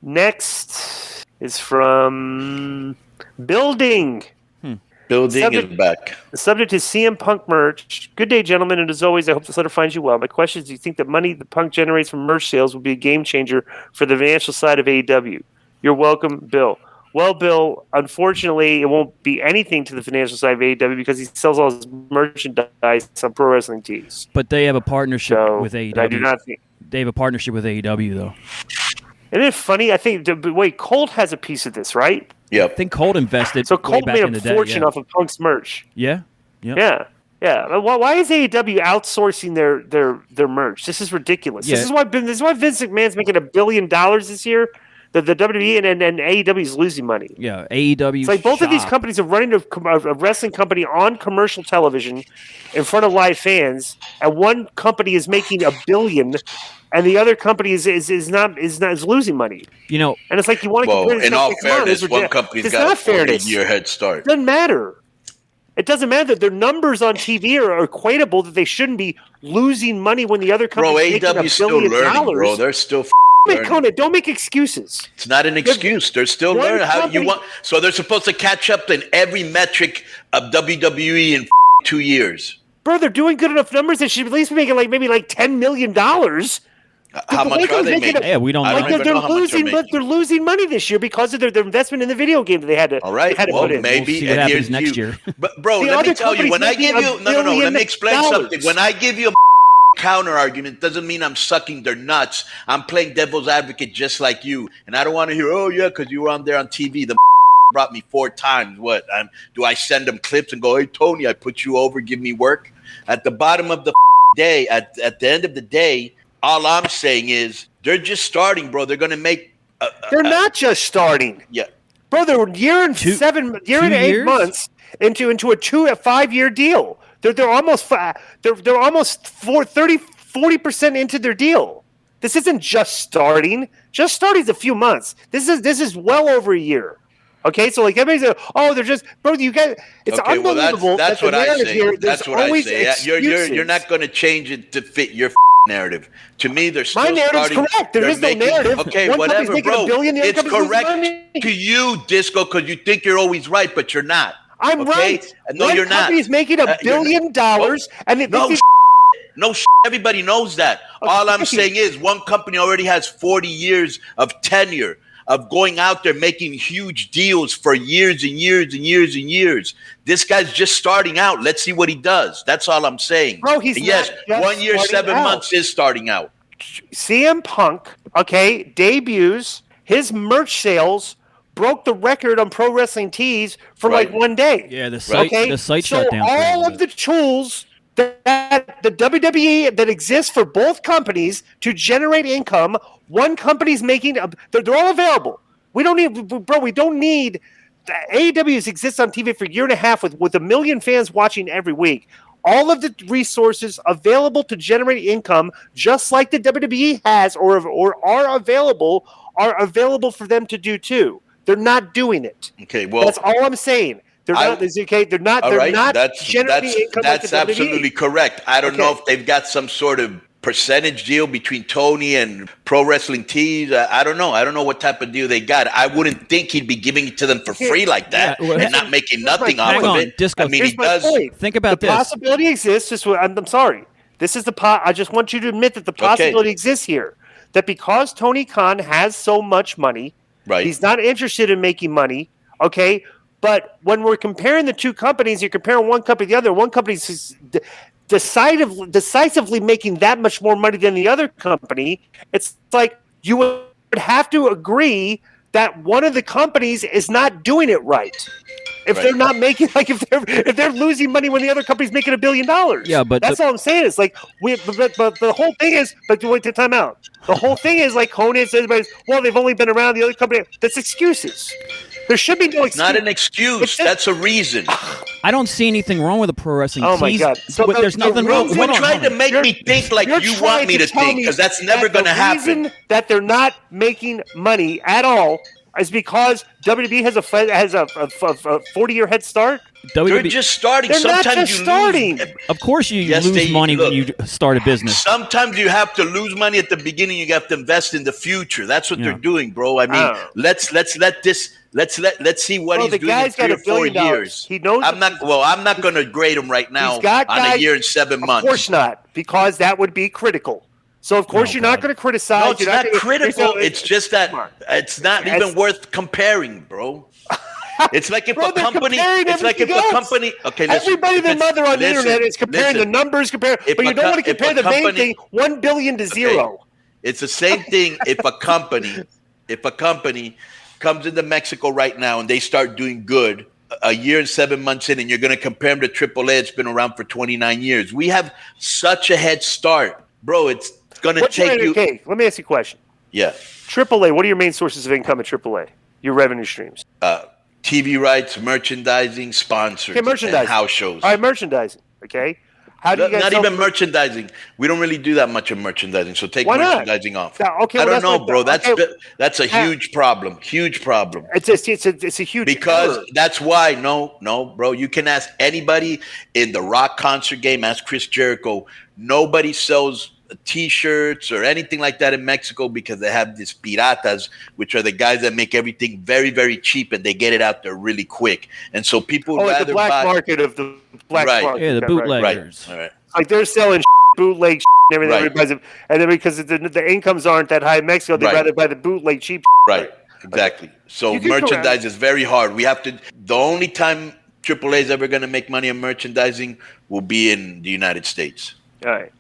Next is from Building. Building is back. The subject is CM Punk merch. Good day, gentlemen, and as always, I hope this letter finds you well. My question is, do you think the money the Punk generates from merch sales will be a game changer for the financial side of AEW? You're welcome, Bill. Well, Bill, unfortunately, it won't be anything to the financial side of AEW because he sells all his merchandise on Pro Wrestling Tees. But they have a partnership with AEW. I do not think they have a partnership with AEW, though. Isn't it funny? I think, wait, Colt has a piece of this, right? Yeah. I think Colt invested. So Colt way back made in a the day, fortune off of Punk's merch. Yeah. Yeah. Why is AEW outsourcing their merch? This is ridiculous. Yeah. This is why Vince McMahon's making $1 billion this year. The WWE and AEW is losing money. Yeah, AEW. It's like both of these companies are running a wrestling company on commercial television in front of live fans, and one company is making $1 billion, and the other company is losing money. You know, and it's like you want to. Well, in all fairness, one company's got a 40-year head start. It doesn't matter. It doesn't matter that their numbers on TV are equatable, that they shouldn't be losing money when the other company's making $1 billion. Learning, bro. They're still Conan, don't make excuses. It's not an excuse. They're still learning how you want. So they're supposed to catch up in every metric of WWE in 2 years. Bro, they're doing good enough numbers. They should at least be making maybe $10 million. How much are they making? Yeah, we don't know. They're losing money this year because of their investment in the video game that they had to. All right. Well, maybe. We'll see what happens next year. But bro, let me tell you. When I give you let me explain something. When I give you a counter argument, doesn't mean I'm sucking their nuts. I'm playing devil's advocate just like you, and I don't want to hear, oh yeah, because you were on there on TV. The brought me 4 times. What? Do I send them clips and go, hey Tony, I put you over, give me work? At the bottom of the day, at the end of the day, all I'm saying is they're just starting, bro. They're gonna make. They're not just starting. Yeah, bro. They're a year and 8 months into a 5-year deal. They're almost 40% into their deal. This isn't just starting. Just starting's a few months. This is well over a year. Okay, so like everybody's like, oh, they're just, bro. You guys, it's unbelievable. Well, that's what I say. That's what I say. You're not going to change it to fit your narrative. To me, they're still my narrative's starting. Correct. There is no narrative. Okay, one whatever, bro. It's correct to you, Disco, because you think you're always right, but you're not. I'm right. No, you're not. Company's making $1 billion, and no, everybody knows that. All I'm saying is one company already has 40 years of tenure of going out there making huge deals for years and years and years and years. This guy's just starting out. Let's see what he does. That's all I'm saying. Bro, he's yes, 1 year, 7 months is starting out. CM Punk, debuts. His merch sales broke the record on Pro Wrestling Tees for like 1 day. Yeah, the site shut down. So all of the tools that the WWE that exists for both companies to generate income, one company's making. They're all available. We don't need. AEW exists on TV for a year and a half with 1 million fans watching every week. All of the resources available to generate income, just like the WWE has or are available for them to do too. They're not doing it. Okay, well, that's all I'm saying. They're not generating income. That's absolutely correct. I don't know if they've got some sort of percentage deal between Tony and Pro Wrestling Tees. I don't know. I don't know what type of deal they got. I wouldn't think heuld be giving it to them for free like that and not making nothing off of it. Disco, I mean, he does. Think about this. The possibility exists. I'm sorry. This is I just want you to admit that the possibility exists here. That because Tony Khan has so much money, he's not interested in making money. Okay. But when we're comparing the two companies, you're comparing one company to the other. One company's decisively making that much more money than the other company. It's like you would have to agree that one of the companies is not doing it right. If they're not making, if they're losing money when the other company's making $1 billion. Yeah, but that's all I'm saying. It's like but the whole thing is. But wait till time out. The whole thing is like Conan says, they've only been around the other company. That's excuses. There should be no excuse. Not an excuse. That's a reason. I don't see anything wrong with the Pro Wrestling Tees. Oh, my God. So there's nothing wrong. You're trying to make me think like you want me to think, because that's never going to happen. The reason that they're not making money at all is because WWE has a 40-year head start. They're just starting. They're Sometimes not just starting. Of course, you lose money when you start a business. Sometimes you have to lose money at the beginning. You have to invest in the future. That's what they're doing, bro. I mean, let's see what he's doing in 3 or 4 years. He knows. I'm not going to grade him right now on a year and 7 months. Of course not, because that would be critical. So of course you're not going to criticize. No, it's not critical. It's just that it's not even worth comparing, bro. It's like if a company. Okay, listen, everybody and their mother on the internet is comparing the numbers. But you don't want to compare the main thing: 1 billion to 0. It's the same thing. If a company comes into Mexico right now and they start doing good a year and 7 months in, and you're going to compare them to AAA, it's been around for 29 years. We have such a head start, bro. It's going to take you. Okay, let me ask you a question. Yeah. AAA. What are your main sources of income at AAA? Your revenue streams. TV rights, merchandising, sponsors, and house shows. All right, merchandising. Okay. How do you guys not even merchandising. We don't really do that much of merchandising, so take merchandising off. Okay, I don't know, bro. That's a huge problem. Huge problem. It's a huge because that's why no, bro. You can ask anybody in the rock concert game. Ask Chris Jericho. Nobody sells T-shirts or anything like that in Mexico because they have these piratas, which are the guys that make everything very, very cheap and they get it out there really quick. And so people would rather the black buy market of the black market. Yeah, the bootleggers. Right. Like they're selling bootleg and everything. Everybody's, and then because the incomes aren't that high in Mexico, they'd rather buy the bootleg cheap. Right. Exactly. So merchandise is very hard. We have to. The only time AAA is ever going to make money on merchandising will be in the United States. All right.